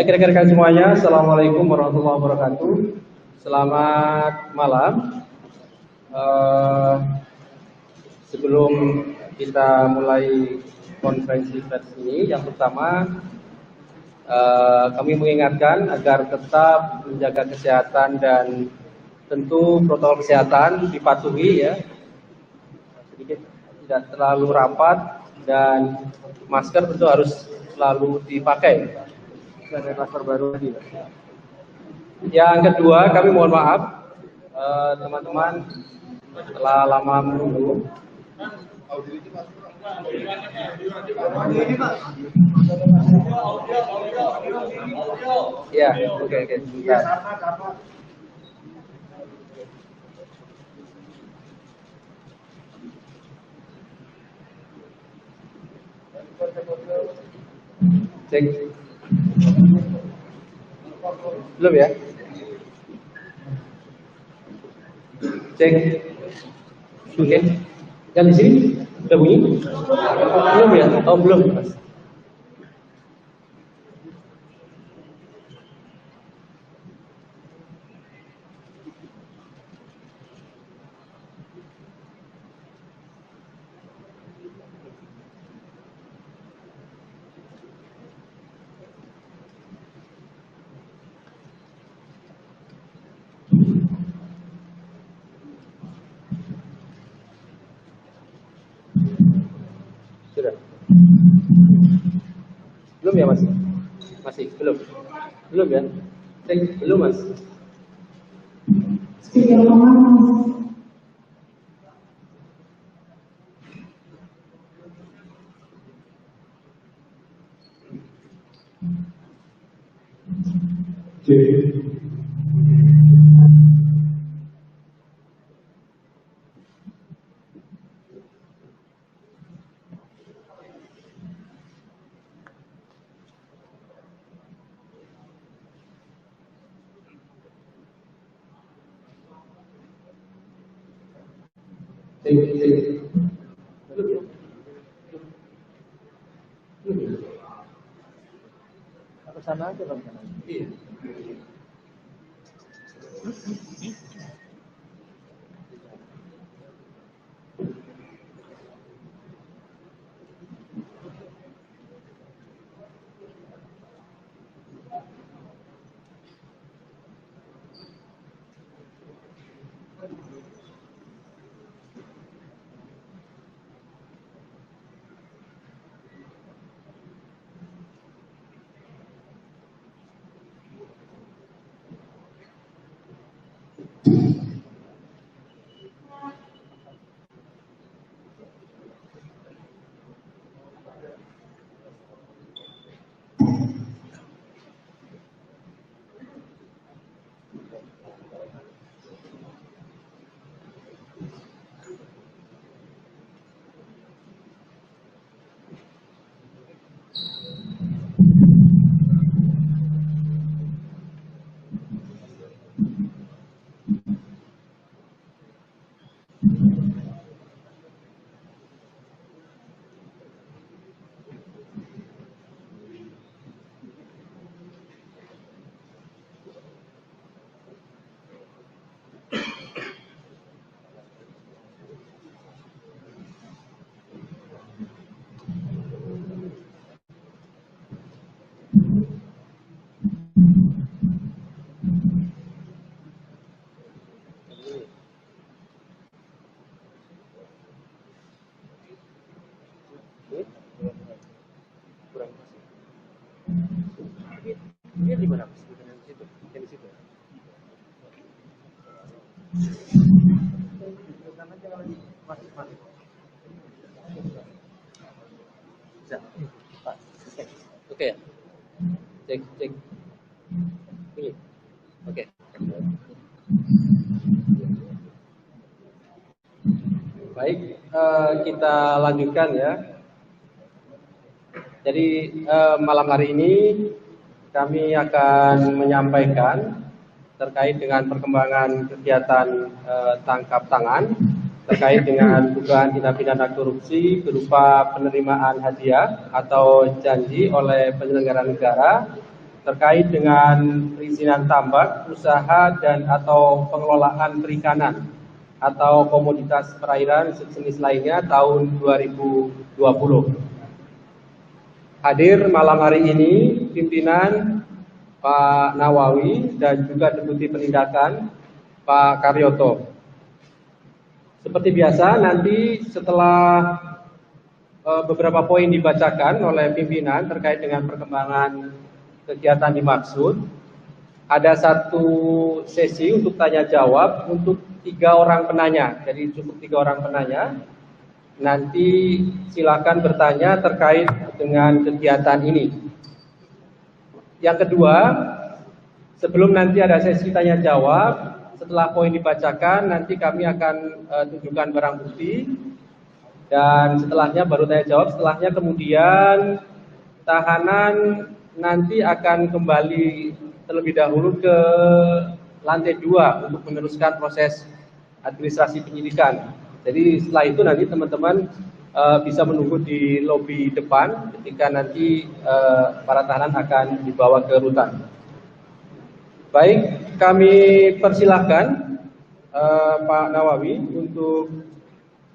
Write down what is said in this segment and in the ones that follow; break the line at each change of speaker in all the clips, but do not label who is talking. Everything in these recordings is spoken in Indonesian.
Baik rekan-rekan semuanya, Assalamualaikum warahmatullahi wabarakatuh. Selamat malam. Sebelum kita mulai konferensi pers ini, yang pertama kami mengingatkan agar tetap menjaga kesehatan dan tentu protokol kesehatan dipatuhi ya. Sedikit tidak terlalu rapat dan masker tentu harus selalu dipakai. Ada klaster baru lagi. Yang kedua, kami mohon maaf teman-teman telah lama menunggu. Ya, oke. Sebentar. Cek. Belum ya? Cek. Oke. Yang di sini udah bunyi? Belum ya? Oh belum. Sudah. Belum ya Mas? Masih belum. Belum ya? Cek belum Mas. Ke sana aja kan? Iya. Dia di mana? Di situ. Di situ. Bisa. Oke ya. Cek. Ini. Oke. Baik, kita lanjutkan ya. Jadi malam hari ini kami akan menyampaikan terkait dengan perkembangan kegiatan tangkap tangan terkait dengan dugaan tindak pidana korupsi berupa penerimaan hadiah atau janji oleh penyelenggara negara terkait dengan perizinan tambak, usaha dan atau pengelolaan perikanan atau komoditas perairan sejenis lainnya tahun 2020. Hadir malam hari ini pimpinan Pak Nawawi dan juga Deputi Penindakan Pak Karyoto. Seperti biasa, nanti setelah beberapa poin dibacakan oleh pimpinan terkait dengan perkembangan kegiatan dimaksud, ada satu sesi untuk tanya jawab untuk 3 orang penanya. Jadi cukup 3 orang penanya. Nanti silakan bertanya terkait dengan kegiatan ini. Yang kedua, sebelum nanti ada sesi tanya jawab, setelah poin dibacakan nanti kami akan tunjukkan barang bukti. Dan setelahnya baru tanya jawab, setelahnya kemudian tahanan nanti akan kembali terlebih dahulu ke lantai 2 untuk meneruskan proses administrasi penyidikan. Jadi setelah itu nanti teman-teman bisa menunggu di lobi depan ketika nanti para tahanan akan dibawa ke rutan. Baik, kami persilahkan Pak Nawawi untuk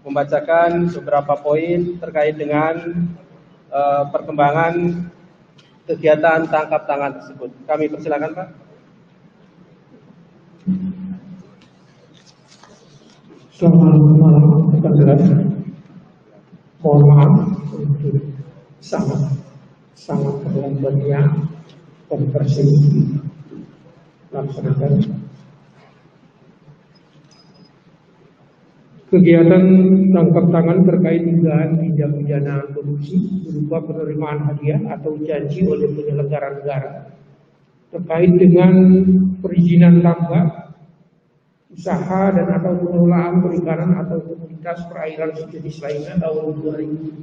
membacakan beberapa poin terkait dengan perkembangan kegiatan tangkap tangan tersebut. Kami persilakan, Pak.
Selamat malam, rekan-rekan. Mohon maaf untuk sangat terlambatnya konversi laksanakan kegiatan tangkap tangan terkait dugaan tindak pidana korupsi berupa penerimaan hadiah atau janji oleh penyelenggara negara terkait dengan perizinan tambak, usaha dan atau pengelolaan perikanan atau komoditas perairan sejenis lainnya tahun 2020.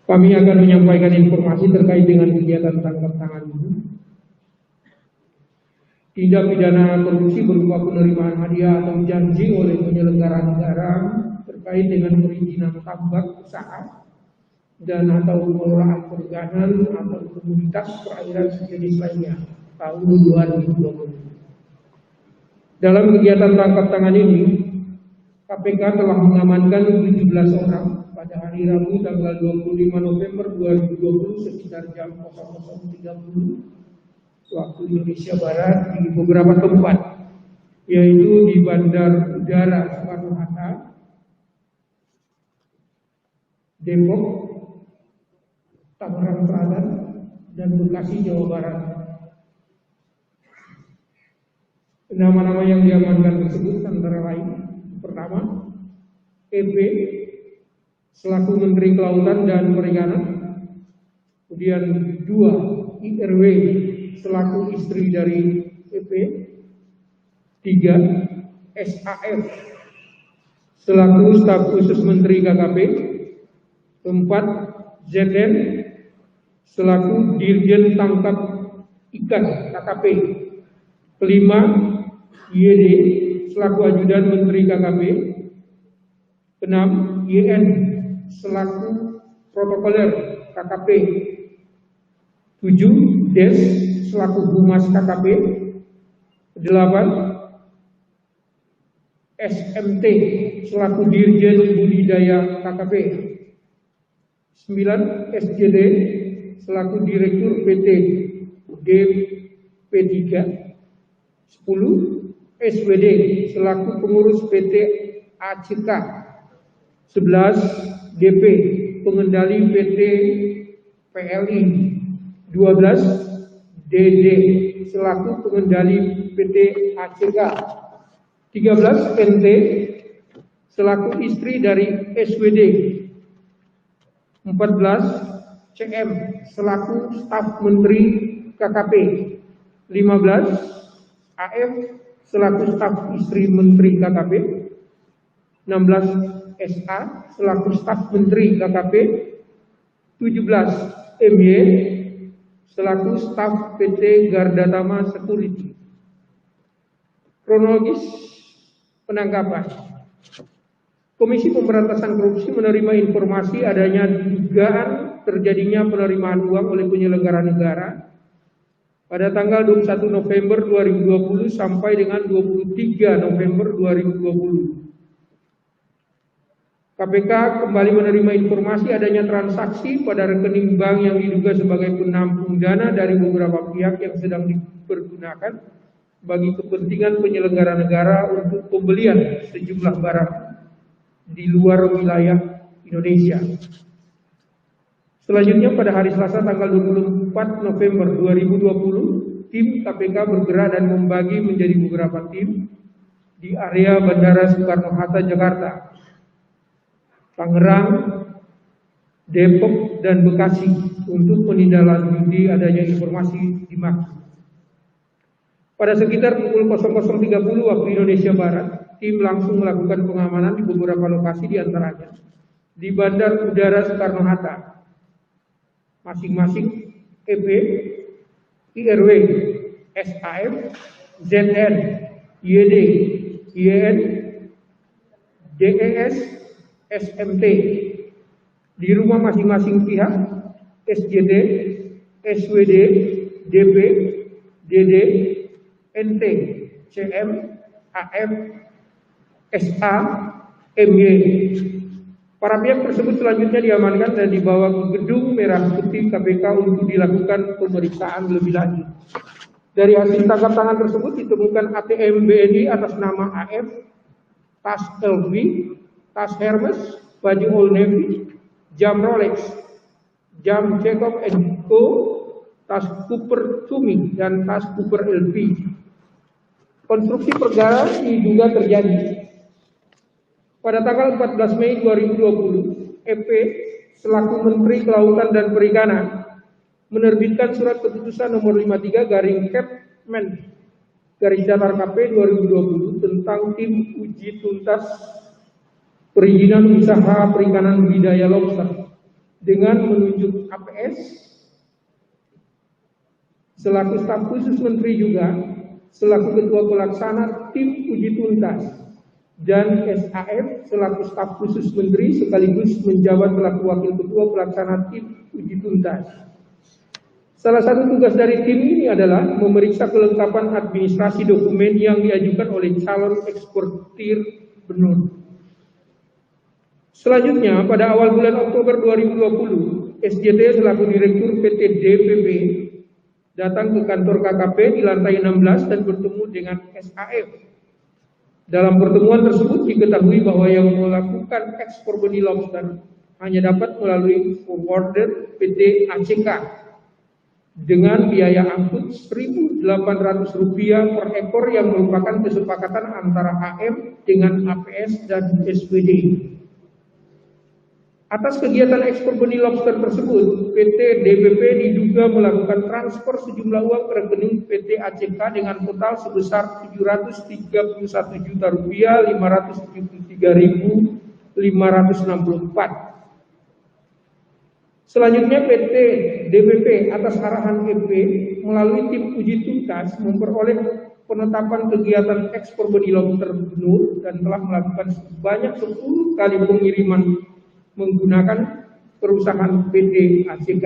Kami akan menyampaikan informasi terkait dengan kegiatan tangkap tangan ini. Tindak pidana korupsi berupa penerimaan hadiah atau janji oleh penyelenggara negara terkait dengan perizinan tambak, usaha dan atau pengelolaan perikanan atau komoditas perairan sejenis lainnya tahun 2020. Dalam kegiatan tangkap tangan ini, KPK telah mengamankan 17 orang pada hari Rabu tanggal 25 November 2020 sekitar jam 00.30 waktu Indonesia Barat di beberapa tempat, yaitu di Bandar Udara Soekarno-Hatta, Depok, Tangerang Selatan, dan Bekasi, Jawa Barat. Nama-nama yang diamankan tersebut antara lain: pertama, EP selaku Menteri Kelautan dan Perikanan, kemudian 2, IRW selaku istri dari EP, 3, SAF selaku staf khusus Menteri KKP, 4, ZN selaku Dirjen Tangkap Ikan KKP, 5, YD selaku ajudan Menteri KKP, 6, YN selaku protokoler KKP, 7, DES selaku Humas KKP, 8, SMT selaku Dirjen Budidaya KKP, 9, SJD selaku Direktur PT DP3, 10, SWD selaku Pengurus PT ACK, 11, DP Pengendali PT PLI, 12, DD selaku Pengendali PT ACK, 13, NT selaku istri dari SWD, 14, CM selaku staf Menteri KKP, 15, AF selaku staf istri Menteri KKP, 16, SA selaku staf Menteri KKP, 17, MY selaku staf PT Gardatama Security. Kronologis penangkapan. Komisi Pemberantasan Korupsi menerima informasi adanya dugaan terjadinya penerimaan uang oleh penyelenggara negara pada tanggal 21 November 2020 sampai dengan 23 November 2020. KPK kembali menerima informasi adanya transaksi pada rekening bank yang diduga sebagai penampung dana dari beberapa pihak yang sedang dipergunakan bagi kepentingan penyelenggara negara untuk pembelian sejumlah barang di luar wilayah Indonesia. Selanjutnya pada hari Selasa tanggal 24 November 2020, tim KPK bergerak dan membagi menjadi beberapa tim di area Bandara Soekarno-Hatta, Jakarta, Tangerang, Depok, dan Bekasi untuk menindaklanjuti adanya informasi di maksud. Pada sekitar pukul 00.30 waktu Indonesia Barat, tim langsung melakukan pengamanan di beberapa lokasi di antaranya di Bandar Udara Soekarno-Hatta, masing-masing EP, IRW, SAF, ZN, YD, YN, DES, SMT, di rumah masing-masing pihak, SJD, SWD, DP, DD, NT, CM, AM, SA, MY. Para pihak tersebut selanjutnya diamankan dan dibawa ke gedung merah putih KPK untuk dilakukan pemeriksaan lebih lanjut. Dari hasil tangkap tangan tersebut ditemukan ATM BNI atas nama AF, tas LV, tas Hermes, baju Old Navy, jam Rolex, jam Jacob & Co, tas Cooper Tumi, dan tas Cooper LV. Konstruksi perkara diduga terjadi pada tanggal 14 Mei 2020, EP selaku Menteri Kelautan dan Perikanan menerbitkan surat keputusan nomor 53 garing Kepmen garis datar KP 2020 tentang tim uji tuntas perizinan usaha perikanan budidaya lobster dengan menunjuk APS selaku staf khusus Menteri juga selaku ketua pelaksana tim uji tuntas dan SAF selaku staf khusus Menteri sekaligus menjabat selaku wakil ketua pelaksana tim uji tuntas. Salah satu tugas dari tim ini adalah memeriksa kelengkapan administrasi dokumen yang diajukan oleh calon eksportir benur. Selanjutnya, pada awal bulan Oktober 2020, SJT selaku Direktur PT DPP datang ke kantor KKP di lantai 16 dan bertemu dengan SAF. Dalam pertemuan tersebut diketahui bahwa yang melakukan ekspor benih lobster hanya dapat melalui forwarder PT ACK dengan biaya angkut Rp1.800 per ekor yang merupakan kesepakatan antara AM dengan APS dan SWD. Atas kegiatan ekspor benih lobster tersebut, PT DPP diduga melakukan transfer sejumlah uang ke rekening PT ACK dengan total sebesar Rp731.573.564. Selanjutnya PT DPP atas arahan EP melalui tim uji tuntas memperoleh penetapan kegiatan ekspor benih lobster benur dan telah melakukan sebanyak 10 kali pengiriman menggunakan perusahaan PT ACK.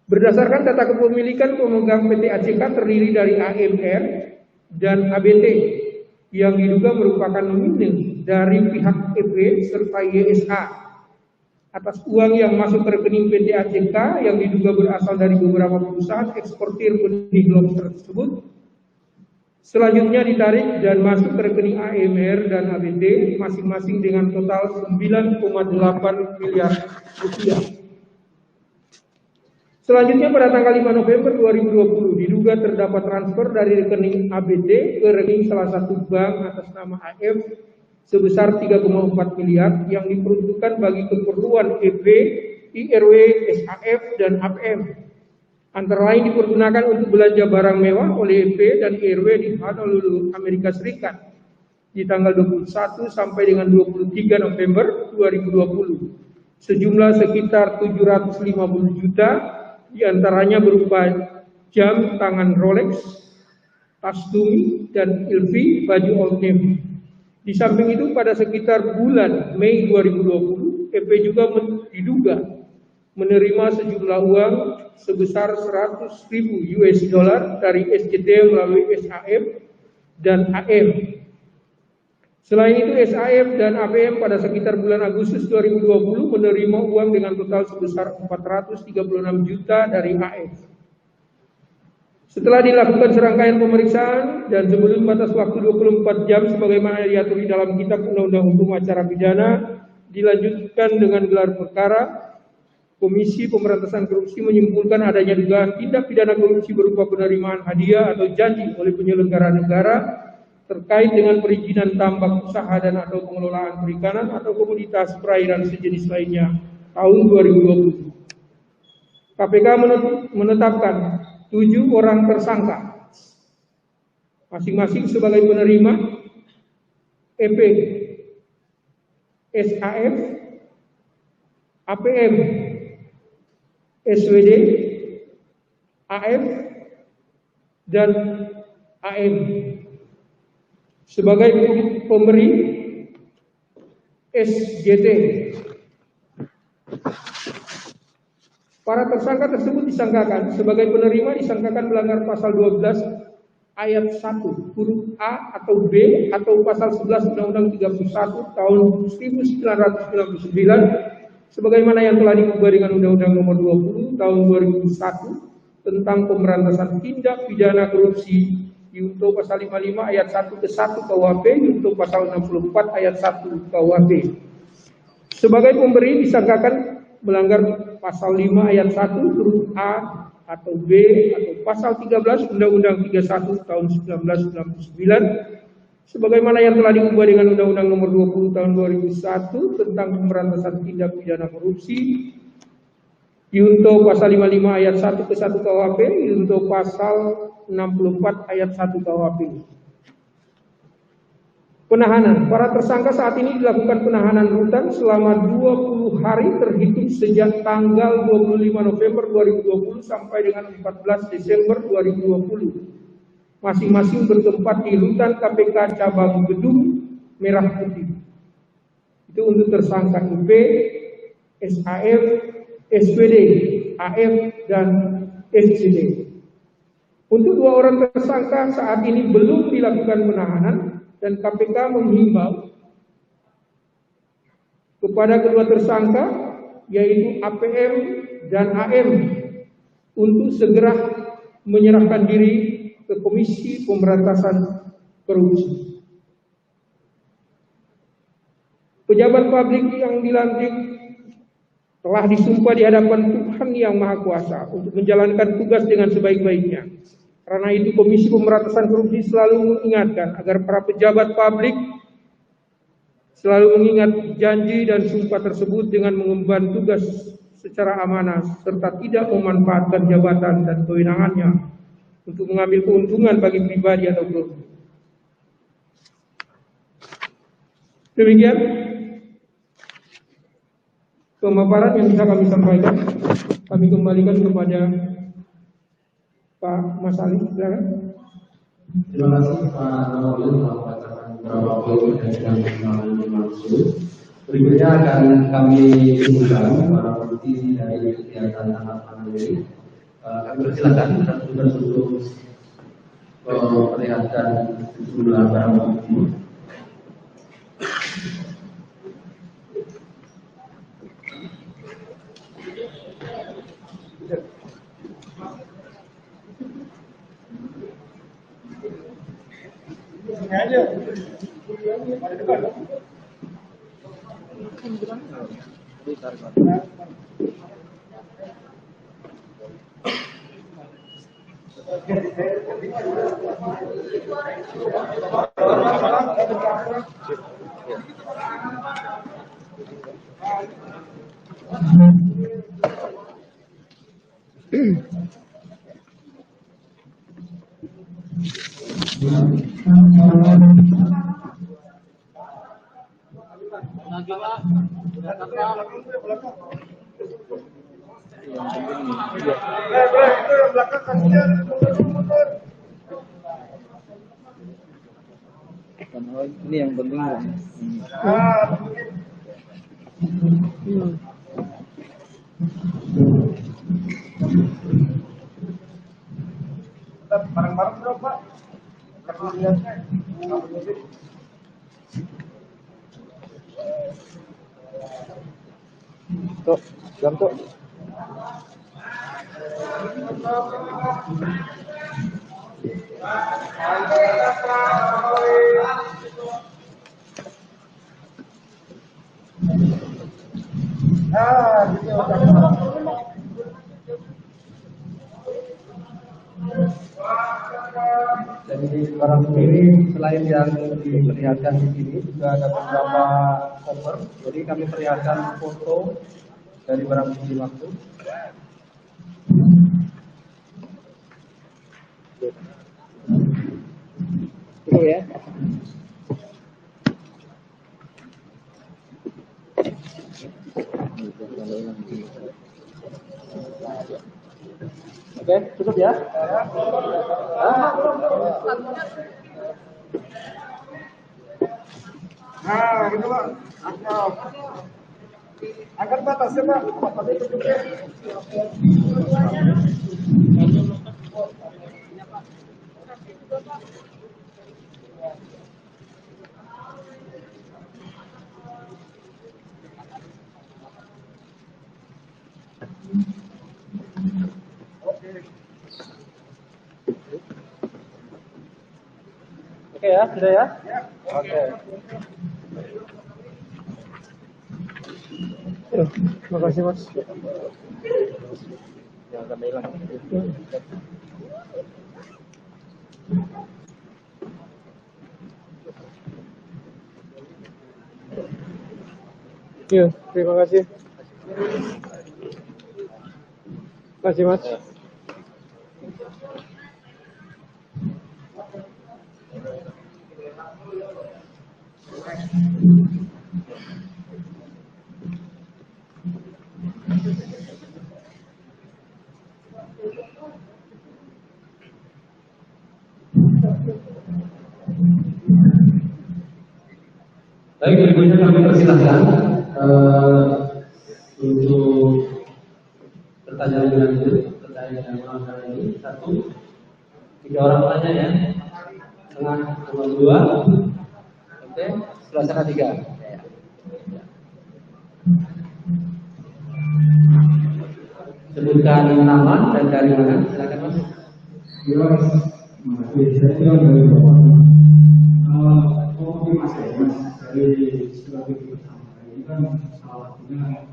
Berdasarkan data kepemilikan pemegang PT ACK terdiri dari AMR dan ABT yang diduga merupakan nomine dari pihak EP serta YSA atas uang yang masuk ke rekening PT ACK yang diduga berasal dari beberapa perusahaan eksportir benih lobster tersebut. Selanjutnya ditarik dan masuk ke rekening AMR dan ABT masing-masing dengan total 9,8 miliar rupiah. Selanjutnya pada tanggal 5 November 2020 diduga terdapat transfer dari rekening ABT ke rekening salah satu bank atas nama AF sebesar 3,4 miliar yang diperuntukkan bagi keperluan EP, IRW, SAF, dan APM. Antara lain dipergunakan untuk belanja barang mewah oleh EP dan IRW di Honolulu, Amerika Serikat di tanggal 21 sampai dengan 23 November 2020. Sejumlah sekitar 750 juta diantaranya berupa jam tangan Rolex, tas Tumi, dan LV baju Old Navy. Di samping itu pada sekitar bulan Mei 2020, EP juga diduga menerima sejumlah uang sebesar 100.000 US dollar dari SCT melalui SAF dan AM. Selain itu SAF dan APM pada sekitar bulan Agustus 2020 menerima uang dengan total sebesar 436 juta dari AF. Setelah dilakukan serangkaian pemeriksaan dan sebelum batas waktu 24 jam sebagaimana diatur di dalam Kitab Undang-Undang Hukum Acara Pidana, dilanjutkan dengan gelar perkara, Komisi Pemberantasan Korupsi menyimpulkan adanya dugaan tindak pidana korupsi berupa penerimaan hadiah atau janji oleh penyelenggara negara terkait dengan perizinan tambak usaha dan atau pengelolaan perikanan atau komoditas perairan sejenis lainnya tahun 2020. KPK menetapkan 7 orang tersangka, masing-masing sebagai penerima EP, SAF, APM, SWD, AF, dan AM. Sebagai pemberi SJT. Para tersangka tersebut disangkakan sebagai penerima disangkakan melanggar pasal 12 ayat 1 huruf A atau B atau pasal 11 Undang-Undang 31 tahun 1999 sebagaimana yang telah diubah dengan Undang-Undang Nomor 20 tahun 2001 tentang pemberantasan tindak pidana korupsi junto pasal 55 ayat 1 ke 1 KUHP junto pasal 64 ayat 1 KUHP. Sebagai pemberi disangkakan melanggar pasal 5 ayat 1 huruf A atau B atau pasal 13 Undang-Undang 31 tahun 1999 sebagaimana yang telah diubah dengan Undang-Undang Nomor 20 tahun 2001 tentang pemberantasan tindak pidana korupsi junto pasal 55 ayat 1 ke 1 KUHP junto pasal 64 ayat 1 KUHP. Penahanan. Para tersangka saat ini dilakukan penahanan rutan selama 20 hari terhitung sejak tanggal 25 November 2020 sampai dengan 14 Desember 2020. Masing-masing bertempat di rutan KPK cabang Gedung Merah Putih. Itu untuk tersangka UP, SAF, SWD, AF, dan SCD. Untuk 2 orang tersangka saat ini belum dilakukan penahanan dan KPK menghimbau kepada kedua tersangka yaitu APM dan AM untuk segera menyerahkan diri ke Komisi Pemberantasan Korupsi. Pejabat publik yang dilantik telah disumpah di hadapan Tuhan Yang Maha Kuasa untuk menjalankan tugas dengan sebaik-baiknya. Karena itu Komisi Pemberantasan Korupsi selalu mengingatkan agar para pejabat publik selalu mengingat janji dan sumpah tersebut dengan mengemban tugas secara amanah serta tidak memanfaatkan jabatan dan kewenangannya untuk mengambil keuntungan bagi pribadi atau kelompok. Demikian pemaparan yang bisa kami sampaikan. Kami kembalikan kepada Pak Mas Ali, silakan.
Terima kasih Pak Nawalil telah membacakan beberapa poin yang kami maksud. Berikutnya akan kami undang para bukti dari kegiatan tahapan ini. Kami persilakan tugas untuk memperlihatkan sejumlah barang bukti.
Aja. Ini yang penting.
Barang-barang berapa, Pak?
Tuh, jam tuh.
Jadi barang ini selain yang diperlihatkan di sini juga ada beberapa cover. Jadi kami perlihatkan foto dari barang bukti waktu.
Ini ya.
Oke, cukup ya.
Nah, gitu Pak. Angkat batasnya Pak. Batasnya cukup ya.
Oke ya, sudah ya. Oke.
Terima kasih Mas.
Yang akan hilang.
Iya, terima kasih. Terima kasih Mas.
Baik, berikutnya kami persilahkan untuk pertanyaan lanjut terkait dengan malam hari ini. 1, 3 orang tanya ya. Tengah nomor 2.
Oke, sebelah sana 3.
Sebutkan nama dan dari mana. Silakan Mas.
Ya, saya dari bawah. Mas dari sebagai tersangka ini kan salah satunya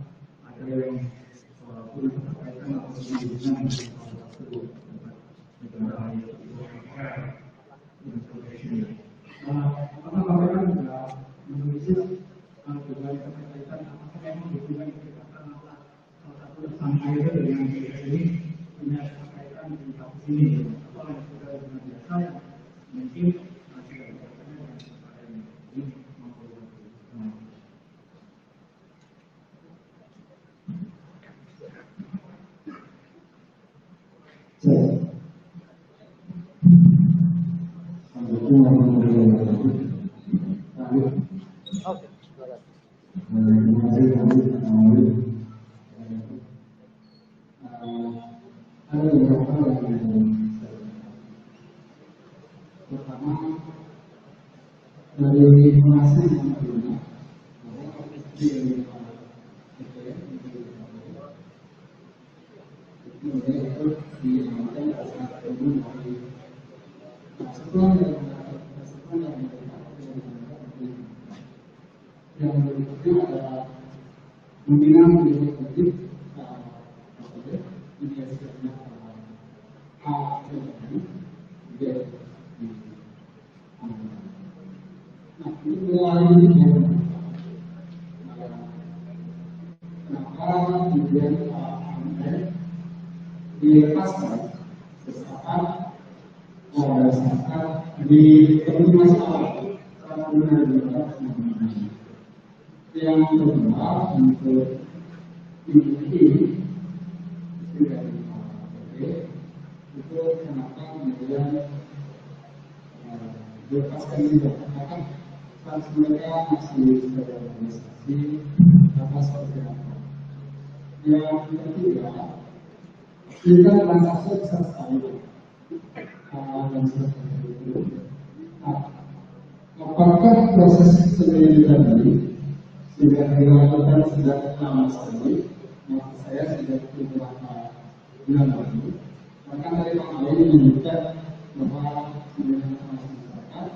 ada yang pun berkaitan atau hubungan salah satu negara itu. Apakah kan sudah menulisnya dengan berkaitan apakah memang hubungan kedekatan antara salah satu tersangka itu dengan ini punya kaitan dengan kasus ini? Apa yang sudah dengan biasa mungkin masih ada kaitannya dengan perkara ini. Pertama, dari informasi yang punya yang berikutnya adalah pembinaan politik ini mulai kenapa kemudian dilepaskan sesaat di komunikasi awal saat benar-benar yang kedua untuk ini itu kenapa kemudian Lepaskan juga, karena status mereka masih sebagai organisasi apa seperti apa. Yang ketiga, kita transaksi besar sekali dan seperti itu. Nah, apakah proses sendiri tadi sudah dilakukan sejak lama sekali? Maksud saya sejak beberapa bulan lalu. Maka dari Pak Ali menyebutkan bahwa sebenarnya masyarakat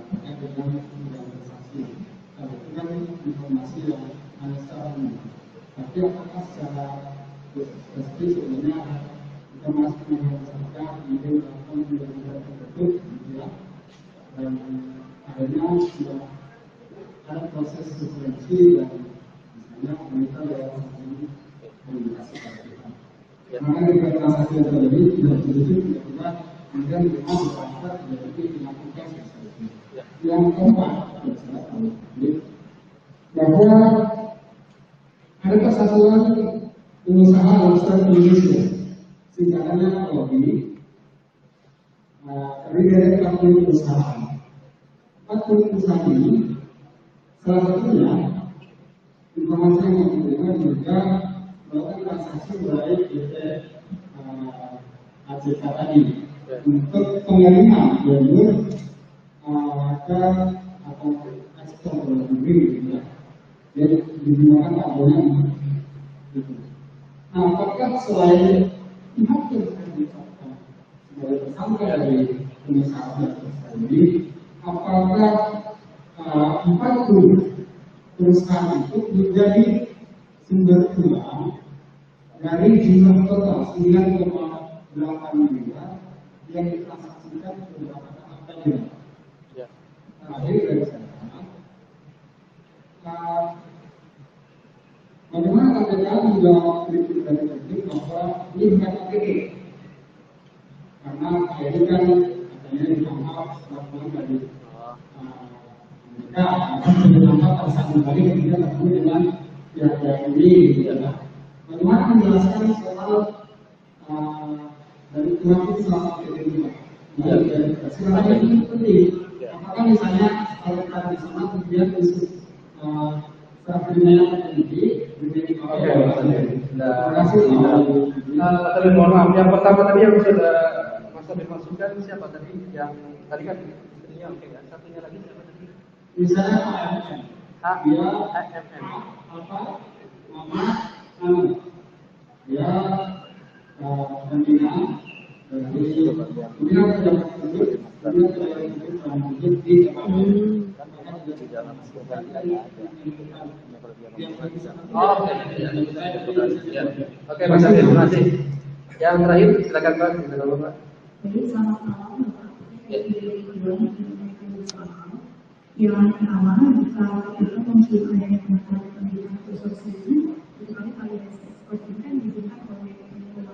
terkait dengan transaksi. Kalau itu kan informasi yang hanya secara umum. Tapi apakah secara spesifik sebenarnya kita masih masyarakat kemudian melakukan penelitian tertutup, gitu ya, dan akhirnya sudah ada proses sequensi dan misalnya kita dalam komunikasi kita. Maka dengan transaksi yang terjadi tidak tertutup tiba-tiba kemudian memang masyarakat jadi dilakukan sesuatu. Yang keempat, bahwa ada persatuan pengusaha lobster Indonesia, singkatannya LOBI, terdiri dari 40 perusahaan. 40 perusahaan ini, salah satunya informasi yang diberikan juga melakukan transaksi melalui PT ACK tadi untuk pengiriman jalur ke atau ekspor ke luar negeri, gitu ya. Jadi digunakan kabelnya gitu. Nah, apakah selain pihak yang ditetapkan sebagai tersangka dari pengusaha tadi, apakah 40 perusahaan itu menjadi sumber uang dari jumlah total 9,8 miliar yang ditransaksikan beberapa tahap tadi? Terakhir dari saya. Bagaimana KPK juga kritik dari publik bahwa ini bukan KPK, karena ini kan katanya ditangkap laporan dari mereka, ditangkap tersangka kembali kemudian bertemu dengan pihak-pihak ini, gitu ya. Bagaimana menjelaskan soal dari pelaku selama KPK? Sebenarnya ini penting. Apakah misalnya kalau kita di sana kemudian isu
Tapi mohon maaf, yang pertama tadi yang sudah masa dimasukkan siapa tadi? Yang tadi kan istrinya oke kan? Satunya lagi siapa tadi?
Misalnya AMM. Dia AMM. Apa? Mama Anu. Dia pembinaan dari pembinaan pejabat tersebut. Kemudian pejabat tersebut di dalam
Oke, Mas Afif, terima kasih. Yang terakhir silakan Pak, silakan Pak.
Jadi selamat malam Bapak. Yang pertama, jika kita menunjukkan adanya penekanan pendidikan khusus ini, kecuali validasi ekspor ini kan diberikan oleh pemerintah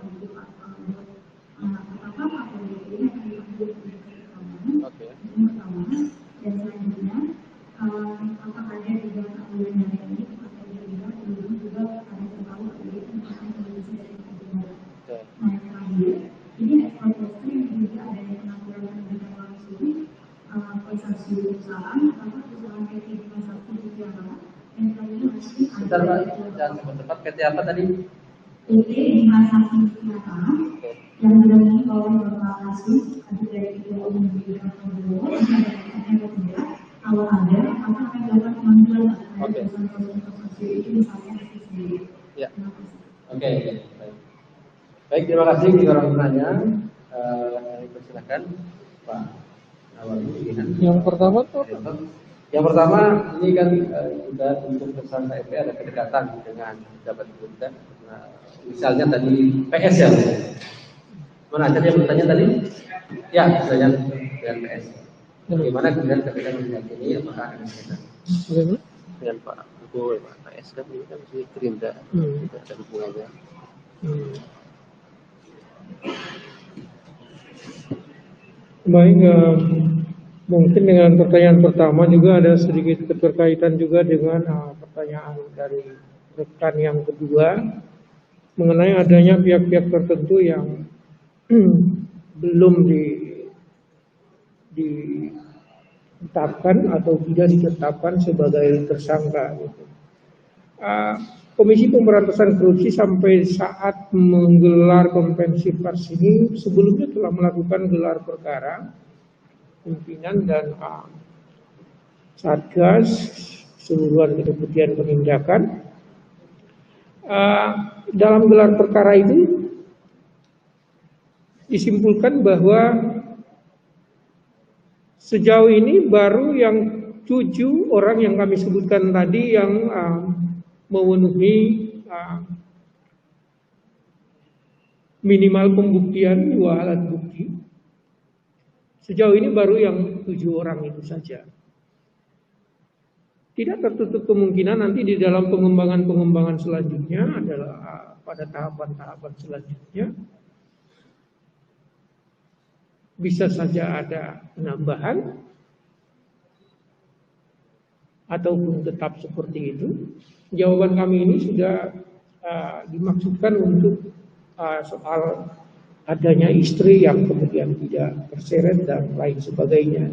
apakah APBD ini akan diambil pendidikan keamanan? Yang pertama, dan selanjutnya, apakah ada juga keamanan dari ini atau juga ada terlalu APBD tentang kondisi dari keamanan? Nah, yang terakhir, ini ekspor khusus yang juga adanya pengaturan pendidikan langsung konsorsium perusahaan atau perusahaan PT transaksi berjalan yang terakhir masih
Sebentar Pak, jangan cepat-cepat. PT apa tadi?
PT transaksi berjalan yang didampingi oleh Bapak Kasus ada dari Ketua Umum Bidang Prabowo yang tidak kalau ada maka akan dilakukan pemanggilan terhadap perusahaan konsorsium itu misalnya itu sendiri.
Ya. Oke. Baik, terima kasih bagi orang penanya. Silakan Pak.
Yang pertama tuh
Yang pertama ini kan sudah untuk tersangka FP ada kedekatan dengan pejabat pemerintah. Nah, misalnya tadi PS ya. Mana tadi yang bertanya tadi? Ya, misalnya dengan PS. Bagaimana kemudian ketika meyakini apakah ada kaitan dengan Pak Prabowo, Pak PS kan ini kan masih Gerindra, tidak ada hubungannya.
Baik, mungkin dengan pertanyaan pertama juga ada sedikit keterkaitan juga dengan pertanyaan dari rekan yang kedua mengenai adanya pihak-pihak tertentu yang belum ditetapkan atau tidak ditetapkan sebagai tersangka. Gitu. Komisi Pemberantasan Korupsi sampai saat menggelar konferensi pers ini sebelumnya telah melakukan gelar perkara pimpinan dan Satgas Keseluruhan Kedeputian Penindakan. Dalam gelar perkara itu disimpulkan bahwa sejauh ini baru yang 7 orang yang kami sebutkan tadi yang memenuhi minimal pembuktian 2 alat bukti. Sejauh ini baru yang 7 orang itu saja. Tidak tertutup kemungkinan nanti di dalam pengembangan selanjutnya adalah pada tahapan-tahapan selanjutnya bisa saja ada penambahan ataupun tetap seperti itu. Jawaban kami ini sudah dimaksudkan untuk soal adanya istri yang kemudian tidak terseret dan lain sebagainya.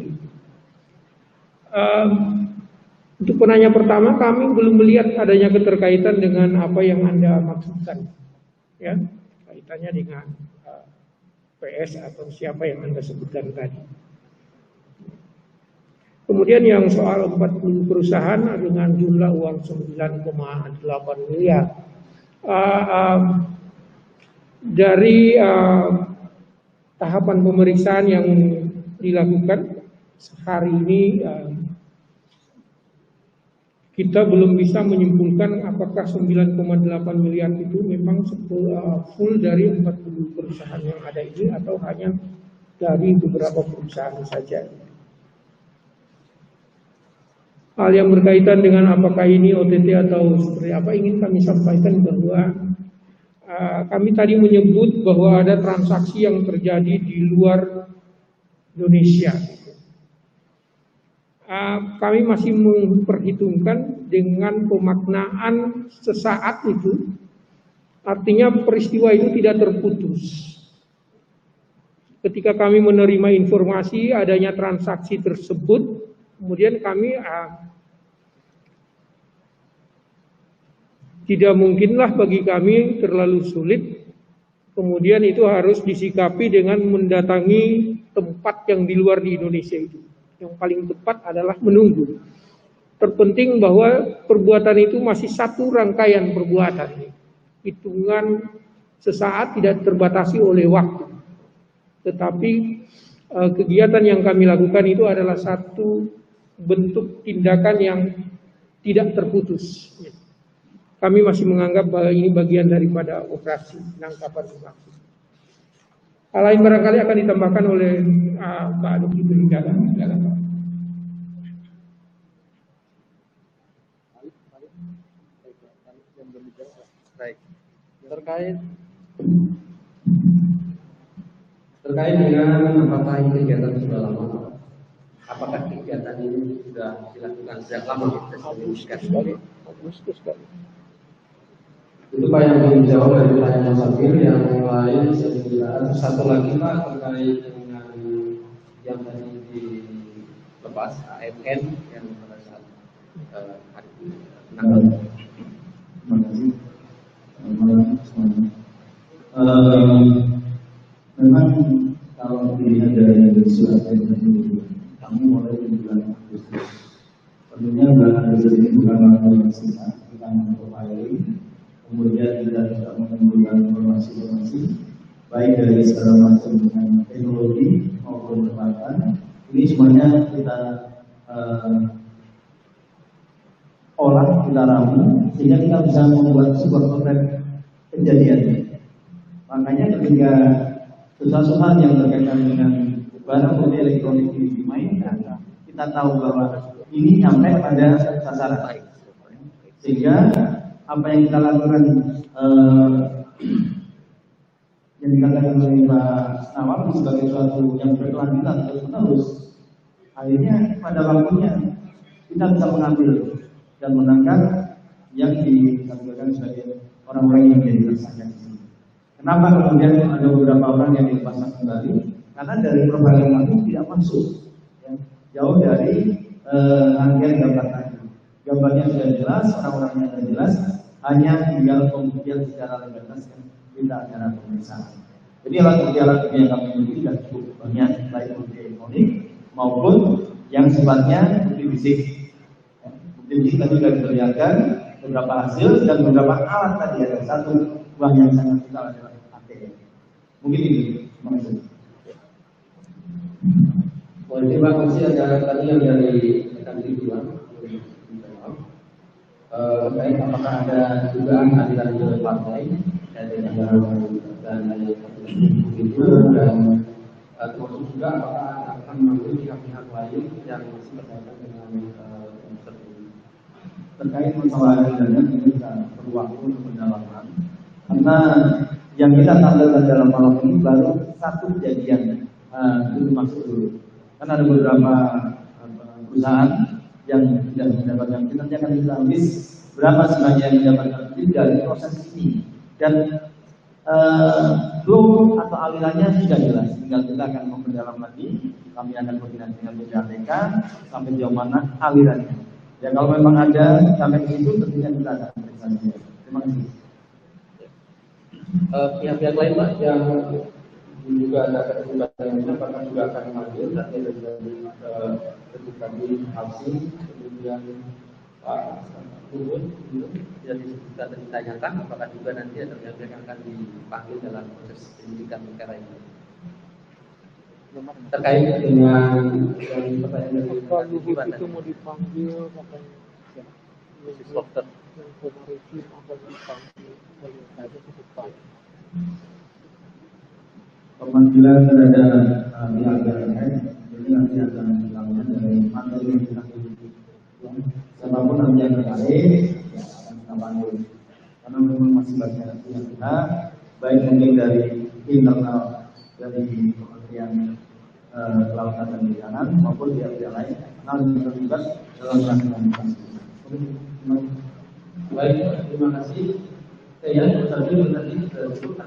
Untuk penanya pertama, kami belum melihat adanya keterkaitan dengan apa yang Anda maksudkan, ya, kaitannya dengan PS atau siapa yang Anda sebutkan tadi. Kemudian yang soal 40 perusahaan dengan jumlah uang 9,8 miliar. Dari tahapan pemeriksaan yang dilakukan sehari ini, kita belum bisa menyimpulkan apakah 9,8 miliar itu memang full dari 40 perusahaan yang ada ini atau hanya dari beberapa perusahaan saja. Hal yang berkaitan dengan apakah ini OTT atau seperti apa, ingin kami sampaikan bahwa kami tadi menyebut bahwa ada transaksi yang terjadi di luar Indonesia. Kami masih memperhitungkan dengan pemaknaan sesaat itu, artinya peristiwa itu tidak terputus. Ketika kami menerima informasi adanya transaksi tersebut, kemudian kami tidak mungkinlah bagi kami terlalu sulit, kemudian itu harus disikapi dengan mendatangi tempat yang di luar di Indonesia itu. Yang paling tepat adalah menunggu. Terpenting bahwa perbuatan itu masih satu rangkaian perbuatan. Hitungan sesaat tidak terbatasi oleh waktu. Tetapi kegiatan yang kami lakukan itu adalah satu bentuk tindakan yang tidak terputus. Kami masih menganggap bahwa ini bagian daripada operasi penangkapan maksud. Hal lain barangkali akan ditambahkan oleh Pak Dr. Beringgalan.
Baik.
Terkait dengan apakah ini kegiatan sudah lama? Apakah kegiatan ini sudah dilakukan sejak lama? Itu Pak yang belum jawab dari pertanyaan Mas Afir. Yang lain saya kira satu lagi Pak terkait dengan yang tadi dilepas AMN yang pada saat hari ini. Terima kasih. Memang kalau dilihat dari surat itu kami mulai di bulan Agustus. Tentunya bulan Agustus ini bukan waktu yang singkat, kita memprofiling. Kemudian kita juga mengumpulkan informasi-informasi baik dari segala macam teknologi maupun peralatan. Ini semuanya kita olah, kita ramu sehingga kita bisa membuat sebuah potret kejadian. Makanya ketika sesuatu yang berkaitan dengan barang bukti elektronik ini dimainkan, kita tahu bahwa ini sampai pada sasaran, sehingga apa yang kita lakukan yang dikatakan oleh Pak Nawal sebagai suatu yang berkelanjutan terus-menerus, akhirnya pada waktunya kita bisa mengambil dan menangkap yang dikategorikan sebagai orang-orang yang menjadi tersangka. Kenapa kemudian ada beberapa orang yang dilepaskan kembali? Karena dari profiling itu tidak masuk jauh dari rangkaian gambar tadi. Gambarnya sudah jelas, orang-orangnya sudah jelas, hanya tinggal pembuktian secara legalitas yang tidak acara pemeriksaan. Jadi alat bukti yang kami miliki sudah cukup banyak, baik bukti elektronik maupun yang sifatnya bukti fisik. Bukti fisik tadi sudah diperlihatkan beberapa hasil dan beberapa alat tadi, ada satu buah yang sangat vital adalah ATM. Mungkin ini maksud.
Terima kasih. Ada tadi yang dari rekan Ridwan. Baik, apakah ada dugaan aliran dana partai dari dana itu dan termasuk juga apakah akan memanggil pihak-pihak lain yang masih berkaitan dengan
terkait masalah dana ini kita perlu waktu untuk pendalaman karena yang kita tampilkan dalam malam ini baru satu kejadian itu masuk dulu karena ada beberapa perusahaan yang tidak mendapatkan kita nanti akan kita habis berapa sebenarnya yang mendapatkan itu dari proses ini dan flow atau alirannya sudah jelas, tinggal kita akan memperdalam lagi, kami akan koordinasi dengan PPATK sampai jauh mana alirannya. Ya kalau memang ada sampai ke situ tentunya kita akan periksa. Terima kasih.
Pihak-pihak lain Pak yang juga ada keterlibatan apakah juga akan diambil nanti dari ketika di housing kemudian Pak Turun yang disebutkan dan ditanyakan apakah juga nanti ada pihak yang akan dipanggil dalam proses penyidikan perkara ini terkait dengan pertanyaan dari
kalau itu mau dipanggil makanya
dokter
yang komarisir akan dipanggil oleh ada kedepan.
Pemanggilan terhadap pihak terkait jadi nanti akan dilakukan dari materi yang kita miliki. Siapapun nanti yang terkait ya akan kita panggil karena memang masih banyak yang kita baik mungkin dari internal dari Kementerian Kelautan dan Perikanan maupun pihak-pihak lain karena lebih terlibat dalam rangkaian
baik, terima kasih. Ya, tadi ada satu.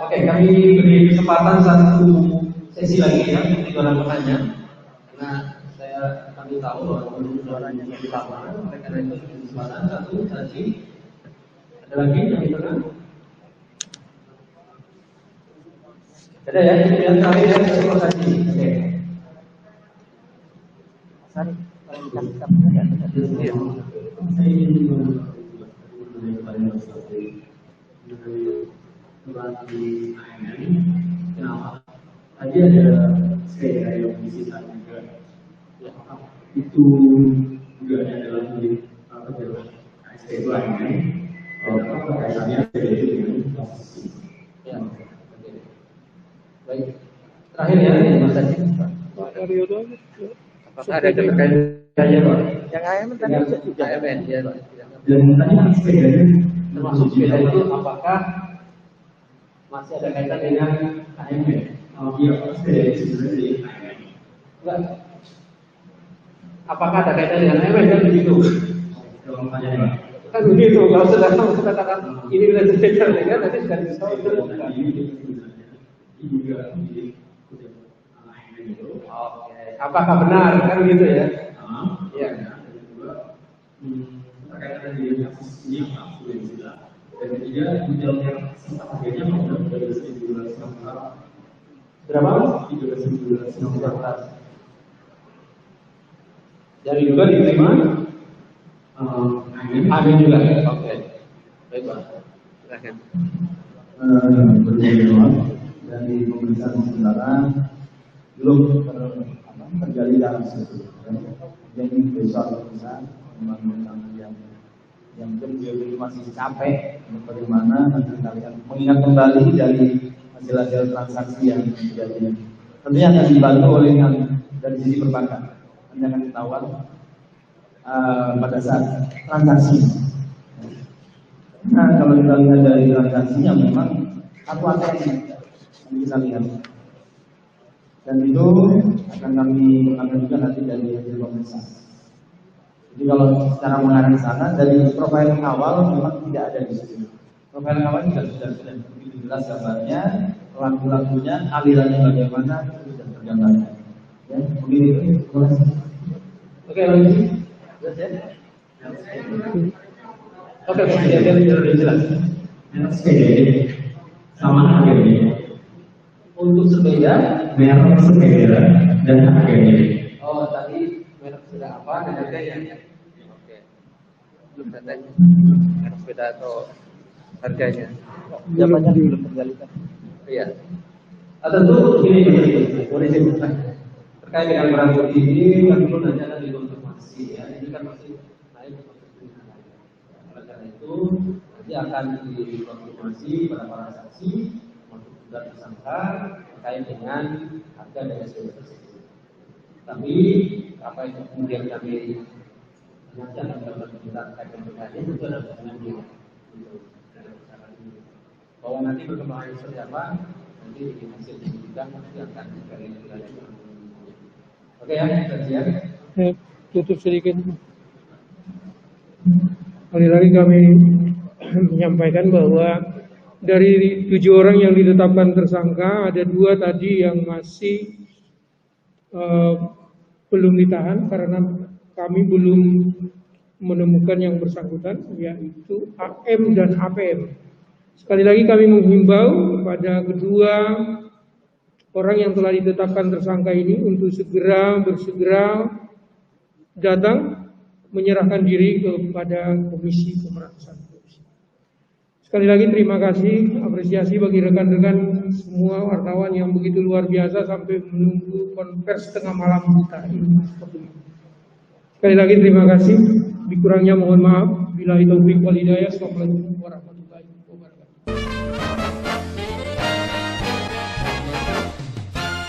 Oke, kami beri kesempatan satu sesi lagi ya untuk orang bertanya. Karena kami tahu bahwa suaranya lebih lama, oleh karena itu kesempatan satu sesi. Ada lagi yang di tengah? Ada ya, yang terakhir ya satu sesi. Oke.
Sari, kalau kita ya.
Tadi ada sepeda yang disita juga. Itu juga ada dalam sepeda ini. Apa kaitannya sepeda itu dengan posisi?
Ya. Baik. Terakhir ya, Mas Haji.
Pak Aryono
Apakah ada keterkaitannya Pak?
Yang AMN tadi
juga AMN ya.
Dan tadi sepedanya
Termasuk sepeda itu apakah masih ada kaitan dengan AMN?
Oh iya, sepeda itu sebenarnya
Enggak. Apakah ada kaitan dengan AMN kan begitu?
kalau tanya
Kan begitu. Kalau sudah katakan ini sudah terjadi dengan nanti sudah diketahui
juga
Oke. Apakah benar kan gitu ya? Iya.
Terkait dengan kasus ini sudah jelas. Dan ketiga, detail yang sempat harganya mau dari 1.200
Berapa?
3.200.
Dari juga diterima? Amin juga. Oke. Baik Pak. Silakan.
Dari pemeriksaan sementara belum terjadi dalam situ. Jadi besok pemeriksaan memang yang beliau masih capek bagaimana nanti kalian mengingat kembali dari hasil-hasil transaksi yang terjadi. Tentunya akan dibantu oleh yang dari sisi perbankan. Anda akan ketahuan pada saat transaksi. Nah kalau kita lihat dari transaksinya memang satu ATM yang kita lihat. Dan itu akan kami juga nanti dari hasil pemeriksaan. Jadi kalau secara mengarah ke sana dari profil awal memang tidak ada di situ. Profil awal sudah begitu jelas gambarnya, lagu-lagunya, alirannya bagaimana itu sudah tergambarkan. Ya, begini. Terima kasih.
Oke, lanjut. Jelas ya? Oke, sudah jelas.
Merek sepeda sama harganya.
Untuk sepeda,
Merek sepeda dan harganya.
oh tadi merek sepeda apa dan harganya? Oke. Belum datanya. Merek sepeda atau harganya?
Jawabannya belum tergali.
Iya. Tentu ini boleh terkait dengan barang bukti ini kan perlu nanti akan dikonfirmasi ya. Ini kan masih naik ke konfirmasi. Oleh karena itu nanti akan dikonfirmasi pada para saksi untuk sudah tersangka terkait dengan harga dari SPP tersebut. Tapi apa yang kemudian kami nanti akan melakukan permintaan terkait dengan itu adalah dengan bahwa nanti perkembangan seperti apa nanti hasil penyidikan nanti akan dilanjutkan. Oke ya, siap.
Tutup sedikit. Kali lagi kami menyampaikan bahwa dari 7 orang yang ditetapkan tersangka, ada 2 tadi yang masih belum ditahan karena kami belum menemukan yang bersangkutan, yaitu AM dan APM. Sekali lagi kami menghimbau kepada kedua orang yang telah ditetapkan tersangka ini untuk bersegera datang menyerahkan diri kepada Komisi Pemberantasan Korupsi. Sekali lagi terima kasih, apresiasi bagi rekan-rekan semua wartawan yang begitu luar biasa sampai menunggu konvers tengah malam kita ini. Sekali lagi terima kasih, dikurangnya mohon maaf. Billahi taufiq wal hidayah. Assalamualaikum warahmatullahi wabarakatuh.